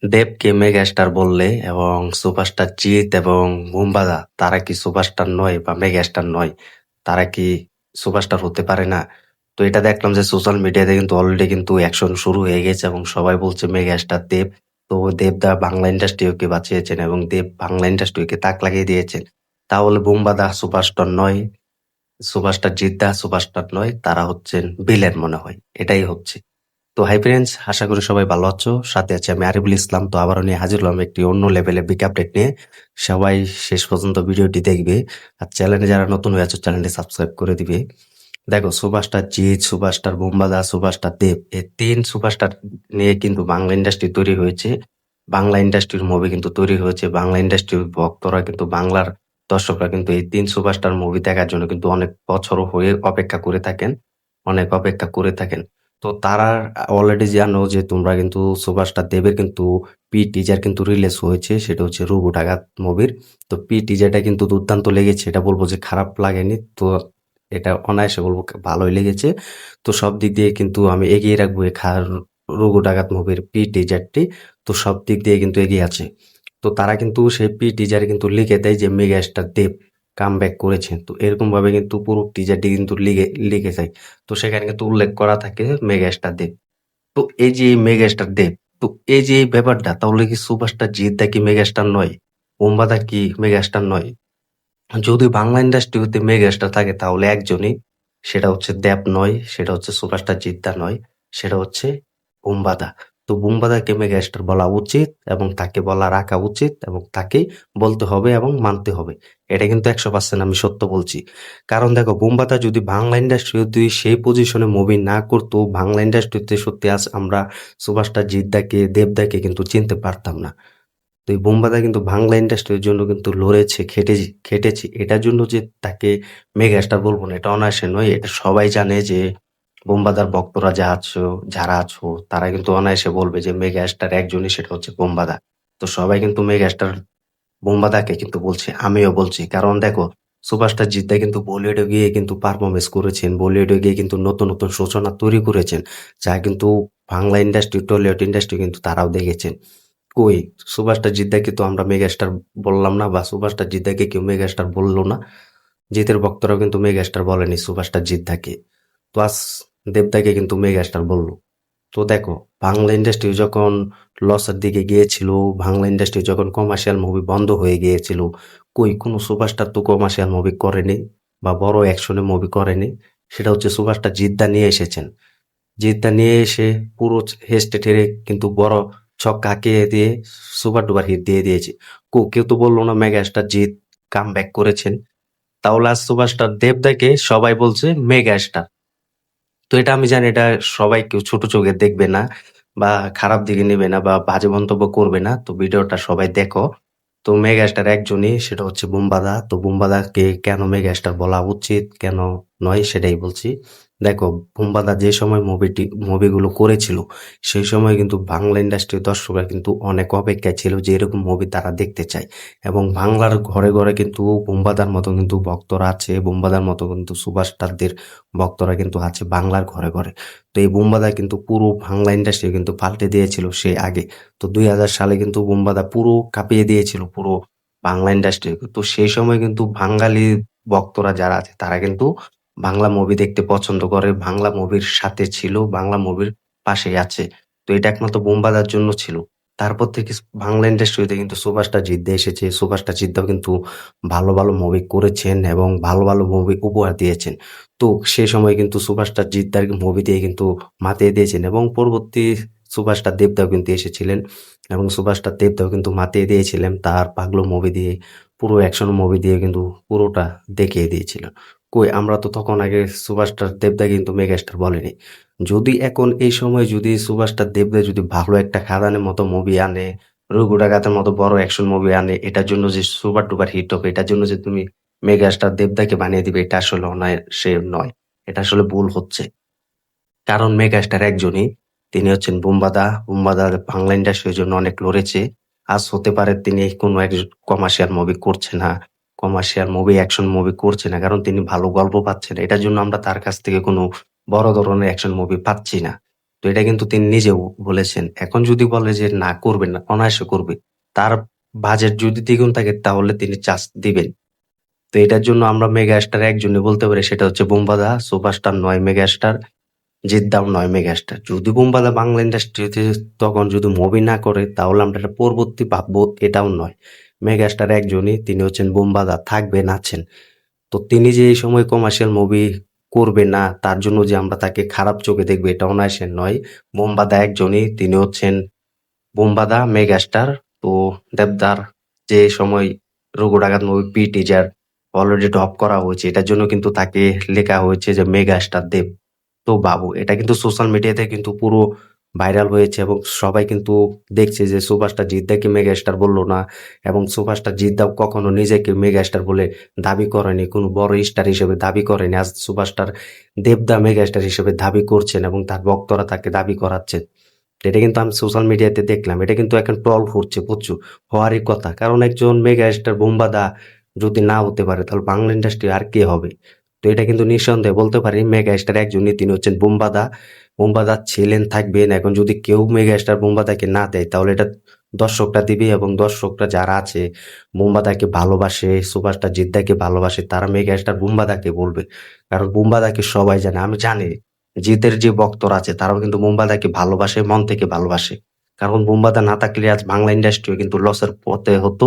দেবকে মেগাস্টার বললে এবং সুপারস্টার জিৎ এবং বুমবাদা তারা কি সুপারস্টার নয় বা মেগাস্টার নয়? তারা কি সুপারস্টার হতে পারে না? তো এটা দেখলাম যে সোশ্যাল মিডিয়াতে কিন্তু অলরেডি কিন্তু অ্যাকশন শুরু হয়ে গেছে এবং সবাই বলছে মেগাস্টার দেব। তো দেবদা বাংলা ইন্ডাস্ট্রিকে বাঁচিয়েছেন এবং দেব বাংলা ইন্ডাস্ট্রিকে তাক লাগিয়ে দিয়েছেন। তাহলে বুমবাদা সুপারস্টার নয়, সুপারস্টার জিদ্দা সুপারস্টার নয়, তারা হচ্ছেন ভিলেন মনে হয়। এটাই হচ্ছে। তো হাই ফ্রেন্ডস, আশা করি সবাই ভালো আছো। সাথে আছে আমি আরিফুল ইসলাম। তো আবারও নিয়ে হাজির হলাম একটি অন্য লেভেলের বিগ আপডেট নিয়ে। সবাই শেষ পর্যন্ত ভিডিওটি দেখবে। আর চ্যানেলে যারা নতুন হয়ে আছো চ্যানেলটি সাবস্ক্রাইব করে দিবে। দেখো, সুপারস্টার জিৎ, সুপারস্টার বুম্বাদা, সুপারস্টার দেব, এই তিন সুপারস্টার নিয়ে কিন্তু বাংলা ইন্ডাস্ট্রি তৈরি হয়েছে। বাংলা ইন্ডাস্ট্রির মুভি কিন্তু তৈরি হয়েছে। বাংলা ইন্ডাস্ট্রির ভক্তরা কিন্তু বাংলার দর্শকরা কিন্তু এই তিন সুপারস্টার মুভি দেখার জন্য কিন্তু অনেক বছর হয়ে অপেক্ষা করে থাকেন, অনেক অপেক্ষা করে থাকেন। তো তারা অলরেডি জানো যে তোমরা কিন্তু সুপারস্টার দেবের কিন্তু টিজার কিন্তু রিলিজ হয়েছে, সেটা হচ্ছে রঘু ডাকাত মুভির। তো টিজারটা কিন্তু দুর্দান্ত লেগেছে, এটা বলবো যে খারাপ লাগেনি। তো এটা অনায়াসে বলবো ভালোই লেগেছে। তো সব দিক দিয়ে কিন্তু আমি এগিয়ে রাখবো এই রঘু ডাকাত মুভির টিজারটি। তো সব দিক দিয়ে কিন্তু এগিয়ে আছে। তো তারা কিন্তু সেই টিজারে কিন্তু লিখে দেয় যে মেগা স্টার দেব কাম ব্যাক করেছেন। তো এরকম ভাবে কিন্তু পুরো টিজারটি কিন্তু লিখে যায়। তো সেখানে কিন্তু উল্লেখ করা থাকে মেগা স্টার দেব। তো এই যে মেগা স্টার দেব, তো এই যে এই ব্যাপারটা, তাহলে কি সুপারস্টার জিদ্দা কি মেগা স্টার নয়? বোম্বাদা কি মেগা স্টার নয়? যদি বাংলা ইন্ডাস্ট্রিতে মেগা স্টার থাকে তাহলে একজনই, সেটা হচ্ছে দেব নয়, সেটা হচ্ছে সুপারস্টার জিদ্দা নয়, সেটা হচ্ছে বুম্বাদা। তো বুম্বাদাকে মেগা স্টার বলা উচিত এবং তাকে বলা রাখা উচিত এবং তাকেই বলতে হবে এবং মানতে হবে। এটা কিন্তু 100% আমি সত্য বলছি। কারণ দেখো, বুম্বাদা যদি বাংলা ইন্ডাস্ট্রি যদি সেই পজিশনে মুভি না করতো, বাংলা ইন্ডাস্ট্রিতে সত্যি আজ আমরা সুপারস্টার জিদ্দাকে দেবদাকে কিন্তু চিনতে পারতাম না। তো এই বোম্বাদা কিন্তু বাংলা ইন্ডাস্ট্রির জন্য কিন্তু লড়েছে, খেটেছে। এটার জন্য যে তাকে মেগা স্টার বলবো না, এটা অনায়াসে নয়। এটা সবাই জানে যে বোম্বাদার ভক্তরা যারা আছো তারা কিন্তু অনায়াসে বলবে যে মেগা স্টার একজনই, সেটা হচ্ছে বোম্বাদা। তো সবাই কিন্তু মেগা স্টার বোম্বাদাকে কিন্তু বলছে, আমিও বলছি। কারণ দেখো, সুপারস্টার জিদ্দা কিন্তু বলিউডে গিয়ে কিন্তু পারফরমেন্স করেছেন, বলিউডে গিয়ে কিন্তু নতুন নতুন সূচনা তৈরি করেছেন, যা কিন্তু বাংলা ইন্ডাস্ট্রি, টলিউড ইন্ডাস্ট্রি কিন্তু তারাও দেখেছেন। কই, সুপারস্টার জিদ্দাকে তো আমরা মেগাস্টার বললাম না, বা সুপারস্টার জিদ্দাকে কেউ মেগাস্টার বললো না। জিতের ভক্তরাও কিন্তু মেগাস্টার বলেনি সুপারস্টার জিদ্দাকে। তো আজ দেবদাকে কিন্তু মেগাস্টার বললো। তো দেখো, বাংলা ইন্ডাস্ট্রি যখন লসের দিকে গিয়েছিল, বাংলা ইন্ডাস্ট্রি যখন কমার্শিয়াল মুভি বন্ধ হয়ে গিয়েছিল, কই কোনো সুপারস্টার তো কমার্শিয়াল মুভি করেনি বা বড় অ্যাকশনের মুভি করেনি। সেটা হচ্ছে সুপারস্টার জিদ্দা নিয়ে এসেছেন। জিতটা নিয়ে এসে পুরো হেস্টে ঠেলে কিন্তু বড় ছক্কা হাঁকিয়ে দিয়ে সুপার ডুপার হিট দিয়ে দিয়েছে। কেউ তো বললো না mega star Jeet come back করেছেন। তাহলে আজ সুপারস্টার দেবদাকে সবাই বলছে মেগা স্টার। তো এটা আমি জানি, এটা সবাই কেউ ছোট চোখে দেখবে না বা খারাপ দিকে নেবে না বা বাজে মন্তব্য করবে না। তো ভিডিওটা সবাই দেখো। তো মেগা স্টার একজনই, সেটা হচ্ছে বুম্বাদা। তো বুম্বাদাকে কেন মেগা স্টার বলা উচিত, কেন নয়, সেটাই বলছি। দেখো, বুম্বাদা যে সময় মুভিগুলো করেছিল, সেই সময় কিন্তু বাংলা ইন্ডাস্ট্রির দর্শকরা কিন্তু অনেক অপেক্ষায় ছিল যে এরকম মুভি তারা দেখতে চায়। এবং বাংলার ঘরে ঘরে কিন্তু বুম্বাদার মতো কিন্তু ভক্তরা আছে, বুম্বাদার মতো কিন্তু সুপারস্টারদের ভক্তরা কিন্তু আছে বাংলার ঘরে ঘরে। তো এই বুম্বাদা কিন্তু পুরো বাংলা ইন্ডাস্ট্রি কিন্তু পাল্টে দিয়েছিল সে আগে। তো 2000 সালে কিন্তু বুম্বাদা পুরো কাঁপিয়ে দিয়েছিল পুরো বাংলা ইন্ডাস্ট্রি। তো সেই সময় কিন্তু বাঙালি ভক্তরা যারা আছে তারা কিন্তু বাংলা মুভি দেখতে পছন্দ করে, বাংলা মুভির সাথে ছিল, বাংলা মুভির পাশেই আছে। তো এটা একমাত্র বুম্বাদার জন্য ছিল। তারপর থেকে বাংলা ইন্ডাস্ট্রিতে কিন্তু সুপারস্টার জিদ্দা এসেছে। সুপারস্টার জিদ্দাও কিন্তু ভালো ভালো মুভি করেছেন এবং ভালো ভালো মুভি উপহার দিয়েছেন। তো সে সময় কিন্তু সুপারস্টার জিদ্দার মুভি দিয়ে কিন্তু মাতিয়ে দিয়েছেন এবং পরবর্তী সুপারস্টার দেবদাও কিন্তু এসেছিলেন এবং সুপারস্টার দেবদাও কিন্তু মাতিয়ে দিয়েছিলেন তার পাগলো মুভি দিয়ে, পুরো অ্যাকশন মুভি দিয়ে কিন্তু পুরোটা দেখিয়ে দিয়েছিলেন। কই, আমরা তো তখন আগে সুপারস্টার দেবদা কিন্তু মেগাস্টার বলেনি। যদি এখন এই সময় যদি সুপারস্টার দেবদা যদি ভালো একটা খাদানের মতো মুভি আনে, রঘু ডাকাতের মতো বড় অ্যাকশন মুভি আনে, এটার জন্য যে সুপার ডুপার হিট হবে, এটার জন্য যে তুমি মেগাস্টার দেবদাকে বানিয়ে দিবে, এটা আসলে সে নয়। এটা আসলে ভুল হচ্ছে। কারণ মেগাস্টার একজনই, তিনি হচ্ছেন বুম্বাদা। বুম্বাদা বাংলা ইন্ডাস্ট্রির জন্য অনেক লড়েছে। আজ হতে পারে তিনি কোনো এক কমার্শিয়াল মুভি করছে না, কমার্শিয়াল মুভি, অ্যাকশন মুভি করছে না, কারণ তিনি ভালো গল্প পাচ্ছেন। এটার জন্য আমরা তার কাছ থেকে কোনো বড় ধরনের অ্যাকশন মুভি পাচ্ছি না। তো এটা কিন্তু তিনি নিজেও বলেছেন। এখন যদি বলে যে না করবে না, অনায়াসে করবে। তার বাজেট যদি দ্বিগুণ থাকে তাহলে তিনি চান্স দিবেন। তো এটার জন্য আমরা মেগাস্টার একজনই বলতে পারি, সেটা হচ্ছে বুম্বাদা। সুপারস্টার নয় মেগাস্টার, জিদ্দাও নয় মেগাস্টার। যদি বুম্বাদা বাংলা ইন্ডাস্ট্রিতে তখন যদি মুভি না করে তাহলে আমরা এটা পরবর্তী ভাববো, এটাও নয়। মেগাস্টার একজনই, তিনি হচ্ছেন বুম্বাদা, থাকবেন, আছেন। তো তিনি যে এই সময় কমার্শিয়াল মুভি করবে না তার জন্য যে আমরা তাকে খারাপ চোখে দেখবো, এটা অনায়াসের নয়। বুম্বাদা একজনই, তিনি হচ্ছেন বুম্বাদা মেগাস্টার। তো দেবদার যে সময় রঘু ডাকাত movie P teaser already drop করা হয়েছে, এটার জন্য কিন্তু তাকে লেখা হয়েছে যে মেগাস্টার দেব। তো বাবু, এটা কিন্তু সোশ্যাল মিডিয়াতে কিন্তু পুরো ভাইরাল হয়েছে এবং সবাই কিন্তু দেখছে যে সুপারস্টার জিদ্দাকে মেগাস্টার বললো না, এবং সুপারস্টার জিদ্দাও কখনো নিজেকে মেগাস্টার বলে দাবি করেনি, কোনো বড় স্টার হিসেবে দাবি করেনি। আজ সুপারস্টার দেবদা মেগাস্টার হিসেবে দাবি করছেন এবং তার ভক্তরা তাকে দাবি করাচ্ছেন। এটা কিন্তু আমি সোশ্যাল মিডিয়াতে দেখলাম, এটা কিন্তু এখন ট্রল হচ্ছে প্রচুর, হওয়ারই কথা। কারণ একজন মেগা স্টার বুম্বাদা যদি না হতে পারে তাহলে বাংলা ইন্ডাস্ট্রি আর কে হবে? তো এটা কিন্তু নিঃসন্দেহে বলতে পারি মেগা স্টার একজনই, তিনি হচ্ছেন বুম্বাদা। বুম্বাদা ছিলেন, থাকবেন। এখন যদি কেউ মেগা স্টার বুম্বাদাকে না দেয় তাহলে এটা দর্শকরা দিবে, এবং দর্শকরা যারা আছে বুম্বাদাকে ভালোবাসে, সুপারস্টার জিদ্দাকে ভালোবাসে, তারা মেগা স্টার বুম্বাদাকে বলবে। কারণ বুম্বাদাকে সবাই জানে, আমি জানি জিতের যে ভক্তরা আছে তারাও কিন্তু বুম্বাদাকে ভালোবাসে, মন থেকে ভালোবাসে। কারণ বুম্বাদা না থাকলে আজ বাংলা ইন্ডাস্ট্রিও কিন্তু লসের পথে হতো,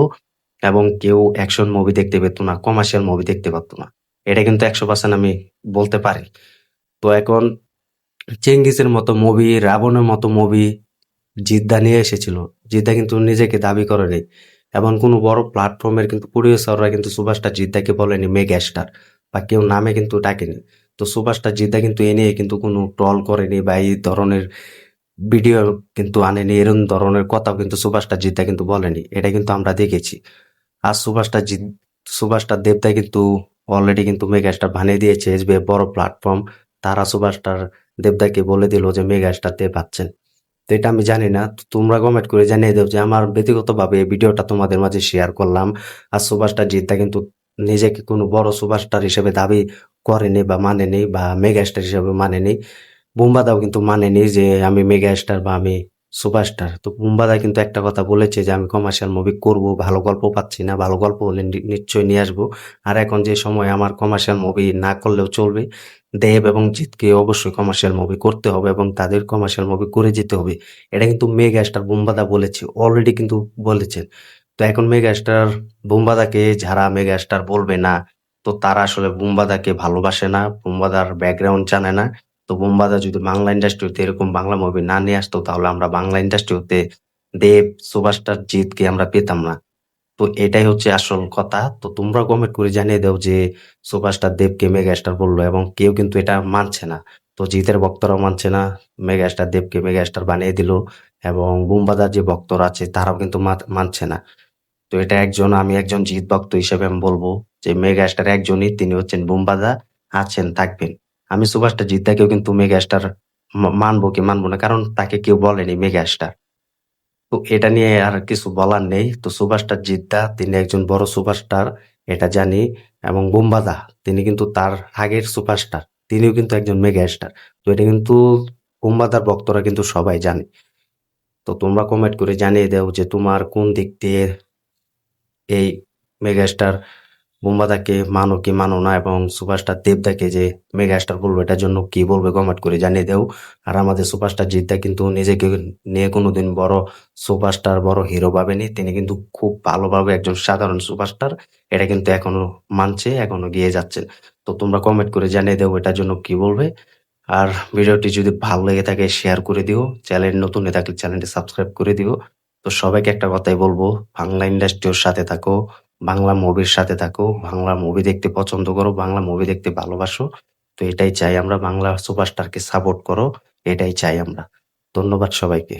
এবং কেউ অ্যাকশন মুভি দেখতে পেত না, কমার্শিয়াল মুভি দেখতে পারতো না। এটা কিন্তু 100% আমি বলতে পারি। তো এখন চেঙ্গিসের মতো মুভি, রাবণের মতো মুভি জিদ্দা নিয়ে এসেছিল। জিদ্দা কিন্তু নিজেকে দাবি করেনি, এবং কোনো বড় প্ল্যাটফর্মের কিন্তু প্রডিউসাররা কিন্তু সুপারস্টার জিদ্দাকে বলেনি মেগা স্টার, বা কেউ নামে কিন্তু ডাকেনি। তো সুপারস্টার জিদ্দা কিন্তু এ নিয়ে কিন্তু কোনো ট্রল করেনি বা এই ধরনের ভিডিও কিন্তু আনেনি, এরকম ধরনের কথাও কিন্তু সুপারস্টার জিদ্দা কিন্তু বলেনি। এটা কিন্তু আমরা দেখেছি। আর সুপারস্টার দেবদা কিন্তু অলরেডি কিন্তু মেগা স্টার বানিয়ে দিয়েছে, এসবিএফ বড় প্ল্যাটফর্ম। তারা সুপারস্টার দেবদাকে বলে দিল যে মেগা স্টার দেব পাচ্ছেন। তো এটা আমি জানি না, তো তোমরা কমেন্ট করে জানিয়ে দাও যে আমার ব্যক্তিগতভাবে এই ভিডিওটা তোমাদের মাঝে শেয়ার করলাম। আর সুপারস্টার জিদ্দা কিন্তু নিজেকে কোনো বড় সুপারস্টার হিসেবে দাবি করেনি বা মানেনি, বা মেগা স্টার হিসেবে মানেনি। বুম্বাদাও কিন্তু মানেনি যে আমি মেগা স্টার বা আমি সুপারস্টার। তো বুম্বাদা কিন্তু একটা কথা বলেছে যে আমি কমার্শিয়াল মুভি করব, ভালো গল্প পাচ্ছি না, ভালো গল্প হলে নিশ্চয়ই নিয়ে আসবো। আর এখন যে সময় আমার কমার্শিয়াল মুভি না করলেও চলবে, দেব এবং জিৎকে অবশ্যই কমার্শিয়াল মুভি করতে হবে এবং তাদের কমার্শিয়াল মুভি করে যেতে হবে। এটা কিন্তু মেগা স্টার বুম্বাদা বলেছে, অলরেডি কিন্তু বলেছেন। তো এখন মেগা স্টার বুম্বাদাকে যারা মেগা স্টার বলবে না, তো তারা আসলে বুম্বাদাকে ভালোবাসে না, বুম্বাদার ব্যাকগ্রাউন্ড জানে না। তো বুম্বাদা যদি বাংলা ইন্ডাস্ট্রিতে এরকম বাংলা মুভি না নিয়ে আসতো তাহলে আমরা বাংলা ইন্ডাস্ট্রিতে দেব, সুপারস্টার জিতকে আমরা পেতাম না। তো এটাই হচ্ছে আসল কথা। তো তোমরা কমেন্ট করে জানিয়ে দাও যে সুপারস্টার দেবকে মেগাস্টার বললো, এবং কেউ কিন্তু এটা মানছে না। তো জিতের ভক্তরাও মানছে না, মেগাস্টার দেবকে মেগাস্টার বানিয়ে দিল, এবং বুম্বাদার যে ভক্তরা আছে তারাও কিন্তু মানছে না। তো এটা আমি একজন জিত ভক্ত হিসেবে আমি বলবো যে মেগাস্টার একজনই, তিনি হচ্ছেন বুম্বাদা, আছেন, থাকবেন। আমি সুপারস্টার জিদ্দাকেও কিন্তু মেগাস্টার মানবো কি মানবো না, কারণ তাকে কেউ বলেনি মেগাস্টার। তো এটা নিয়ে আর কিছু বলার নেই। তো সুপারস্টার জিদ্দা তিনি একজন বড় সুপারস্টার, এটা জানি। এবং বুম্বাদা তিনি কিন্তু তার আগের সুপারস্টার, তিনিও কিন্তু একজন মেগা স্টার। তো এটা কিন্তু বুম্বাদার ভক্তরা কিন্তু সবাই জানে। তো তোমরা কমেন্ট করে জানিয়ে দাও যে তোমার কোন দিক দিয়ে এই মেগাস্টার বুম্বাদাকে মানো কি মানো না, এবং সুপারস্টার দেবদাকে যে মেগাস্টার বলবো এটার জন্য কি বলবে কমেন্ট করে জানিয়ে দাও। আর আমাদের সুপারস্টার জিদ্দা কিন্তু নিজেকে নিয়ে কোনোদিন বড় সুপারস্টার, বড় হিরো ভাবেনি। তিনি কিন্তু খুব ভালোভাবে একজন সাধারণ সুপারস্টার, এটা কিন্তু এখনো মানছে, এখনো গিয়ে যাচ্ছেন। তো তোমরা কমেন্ট করে জানিয়ে দাও এটার জন্য কি বলবে। আর ভিডিওটি যদি ভালো লেগে থাকে শেয়ার করে দিও, চ্যানেল নতুন হয়ে থাকলে চ্যানেলটি সাবস্ক্রাইব করে দিও। তো সবাইকে একটা কথাই বলবো, বাংলা ইন্ডাস্ট্রির সাথে থাকো, বাংলা মুভির সাথে থাকো, বাংলা মুভি দেখতে পছন্দ করো, বাংলা মুভি দেখতে ভালোবাসো। তো এটাই চাই আমরা, বাংলা সুপারস্টারকে সাপোর্ট করো, এটাই চাই আমরা। ধন্যবাদ সবাইকে।